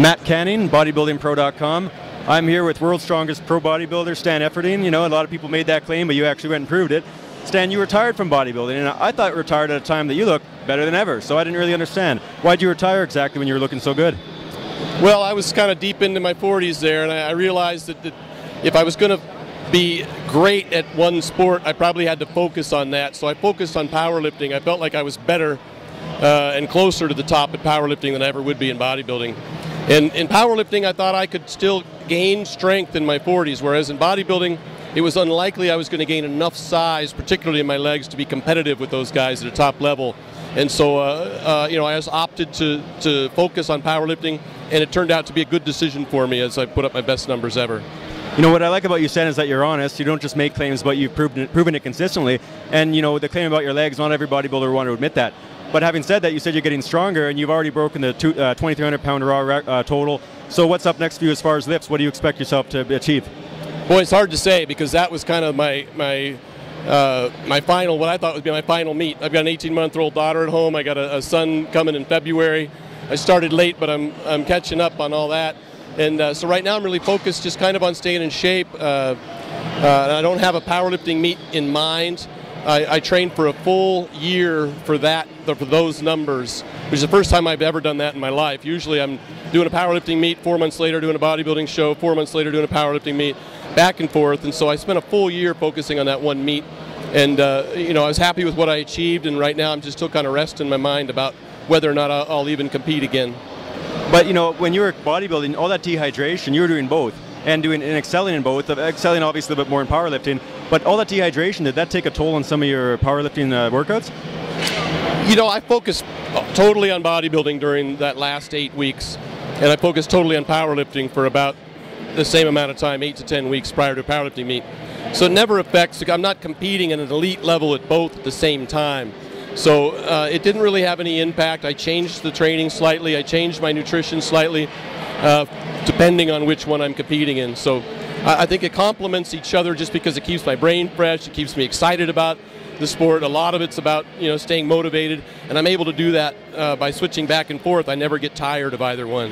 Matt Canning, bodybuildingpro.com. I'm here with world's strongest pro bodybuilder, Stan Efferding. You know, a lot of people made that claim, but you actually went and proved it. Stan, you retired from bodybuilding, and I thought you retired at a time that you look better than ever, so I didn't really understand. Why'd you retire exactly when you were looking so good? Well, I was kind of deep into my 40s there, and I realized that if I was going to be great at one sport, I probably had to focus on that. So I focused on powerlifting. I felt like I was better and closer to the top at powerlifting than I ever would be in bodybuilding. And in powerlifting, I thought I could still gain strength in my 40s, whereas in bodybuilding, it was unlikely I was going to gain enough size, particularly in my legs, to be competitive with those guys at a top level. And so, you know, I was opted to focus on powerlifting, and it turned out to be a good decision for me as I put up my best numbers ever. You know, what I like about you, Stan, is that you're honest. You don't just make claims, but you've proven it consistently. And, you know, the claim about your legs, not every bodybuilder would want to admit that. But having said that, you said you're getting stronger, and you've already broken the 2,300-pound raw total. So what's up next for you as far as lifts? What do you expect yourself to achieve? Boy, it's hard to say, because that was kind of my final, what I thought would be my final meet. I've got an 18-month-old daughter at home. I got a son coming in February. I started late, but I'm catching up on all that. And so right now I'm really focused just kind of on staying in shape. I don't have a powerlifting meet in mind. I trained for a full year for those numbers, which is the first time I've ever done that in my life. Usually I'm doing a powerlifting meet, 4 months later doing a bodybuilding show, 4 months later doing a powerlifting meet, back and forth. And so I spent a full year focusing on that one meet. And you know, I was happy with what I achieved, and right now I'm just still kind of resting my mind about whether or not I'll even compete again. But you know, when you were bodybuilding, all that dehydration, you were doing both. And excelling in both, excelling obviously a bit more in powerlifting, but all that dehydration, did that take a toll on some of your powerlifting workouts? You know, I focused totally on bodybuilding during that last 8 weeks, and I focused totally on powerlifting for about the same amount of time, 8 to 10 weeks prior to a powerlifting meet. So it never affects, I'm not competing at an elite level at both at the same time. So it didn't really have any impact. I changed the training slightly, I changed my nutrition slightly, depending on which one I'm competing in. So I think it complements each other just because it keeps my brain fresh, it keeps me excited about the sport. A lot of it's about, you know, staying motivated, and I'm able to do that by switching back and forth. I never get tired of either one.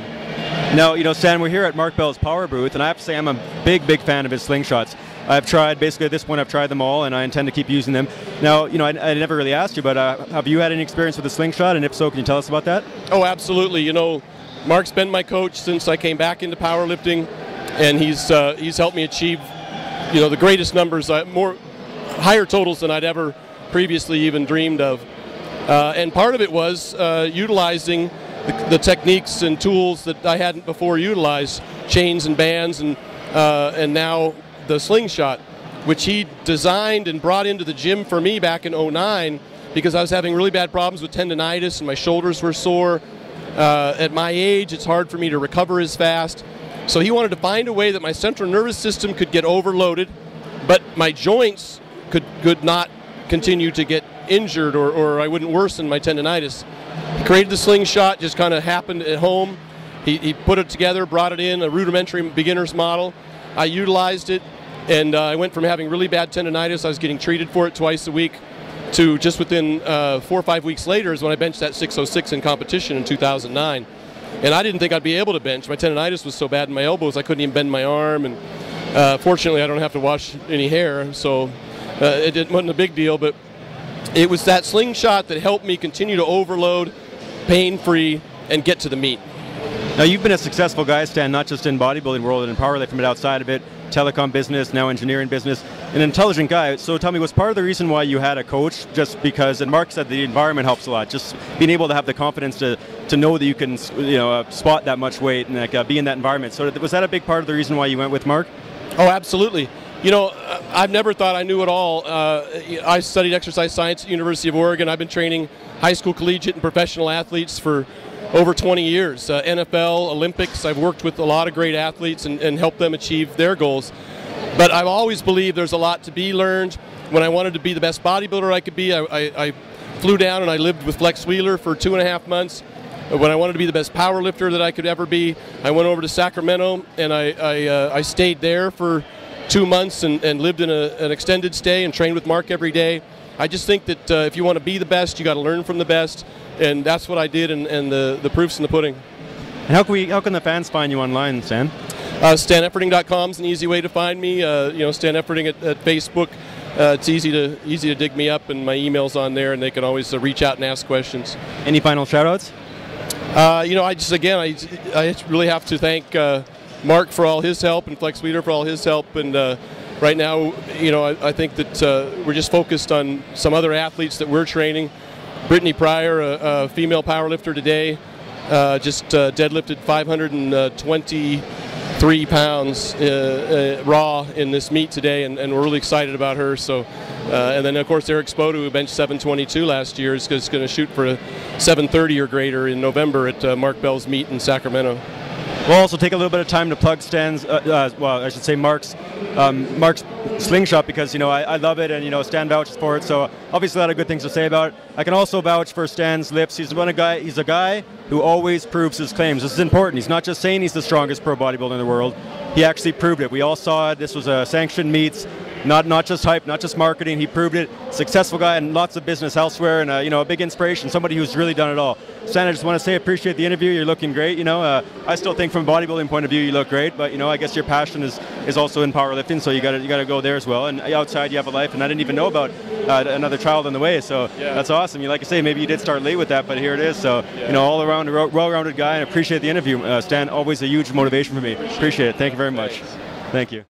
Now, you know, Stan, we're here at Mark Bell's Power Booth, and I have to say I'm a big fan of his slingshots. I've tried, basically at this point I've tried them all, and I intend to keep using them. Now, you know, I never really asked you, but have you had any experience with a slingshot, and if so, can you tell us about that? Oh, absolutely. You know, Mark's been my coach since I came back into powerlifting, and he's helped me achieve, you know, the greatest numbers, higher totals than I'd ever previously even dreamed of. And part of it was utilizing the techniques and tools that I hadn't before utilized, chains and bands, and now the slingshot, which he designed and brought into the gym for me back in '09, because I was having really bad problems with tendonitis and my shoulders were sore. At my age, it's hard for me to recover as fast. So he wanted to find a way that my central nervous system could get overloaded, but my joints could not continue to get injured, or I wouldn't worsen my tendonitis. He created the slingshot, just kind of happened at home. He put it together, brought it in, a rudimentary beginner's model. I utilized it, and I went from having really bad tendonitis, I was getting treated for it twice a week, to just within 4 or 5 weeks later is when I benched that 606 in competition in 2009. And I didn't think I'd be able to bench. My tendonitis was so bad in my elbows I couldn't even bend my arm, and fortunately I don't have to wash any hair, so it wasn't a big deal. But it was that slingshot that helped me continue to overload, pain-free, and get to the meet. Now, you've been a successful guy, Stan, not just in bodybuilding world and in powerlifting, but outside of it, telecom business, now engineering business, an intelligent guy. So tell me, was part of the reason why you had a coach just because, and Mark said the environment helps a lot, just being able to have the confidence to know that you can, you know, spot that much weight and like, be in that environment. So was that a big part of the reason why you went with Mark? Oh, absolutely. You know, I've never thought I knew it all. I studied exercise science at the University of Oregon. I've been training high school, collegiate, and professional athletes for over 20 years. NFL, Olympics, I've worked with a lot of great athletes and helped them achieve their goals. But I've always believed there's a lot to be learned. When I wanted to be the best bodybuilder I could be, I flew down and I lived with Flex Wheeler for 2.5 months. When I wanted to be the best power lifter that I could ever be, I went over to Sacramento and I stayed there for 2 months and lived in an extended stay and trained with Mark every day. I just think that if you want to be the best, you got to learn from the best, and that's what I did, and the proof's in the pudding. And how can the fans find you online, Stan? StanEfferding.com is an easy way to find me. Stan Efferding at Facebook. It's easy to dig me up, and my email's on there, and they can always reach out and ask questions. Any final shout-outs? I really have to thank Mark for all his help and Flex Leader for all his help. And right now, I think that we're just focused on some other athletes that we're training. Brittany Pryor, a female powerlifter today, just deadlifted 523 pounds raw in this meet today, and we're really excited about her. So, and then of course Eric Spoda, who benched 722 last year, is going to shoot for a 730 or greater in November at Mark Bell's meet in Sacramento. We'll also take a little bit of time to plug Stan's, Mark's slingshot, because I love it, and Stan vouches for it. So obviously a lot of good things to say about it. I can also vouch for Stan's lips. He's a guy who always proves his claims. This is important. He's not just saying he's the strongest pro bodybuilder in the world. He actually proved it. We all saw it. This was a sanctioned meets. Not just hype, not just marketing. He proved it. Successful guy and lots of business elsewhere, and a big inspiration. Somebody who's really done it all. Stan, I just want to say, appreciate the interview. You're looking great. I still think from a bodybuilding point of view, you look great. But I guess your passion is also in powerlifting, so you got to go there as well. And outside, you have a life. And I didn't even know about another child on the way. So that's awesome. Like I say, maybe you did start late with that, but here it is. So all around well-rounded guy, and appreciate the interview. Stan, always a huge motivation for me. Appreciate it. Thank you very much. Thank you.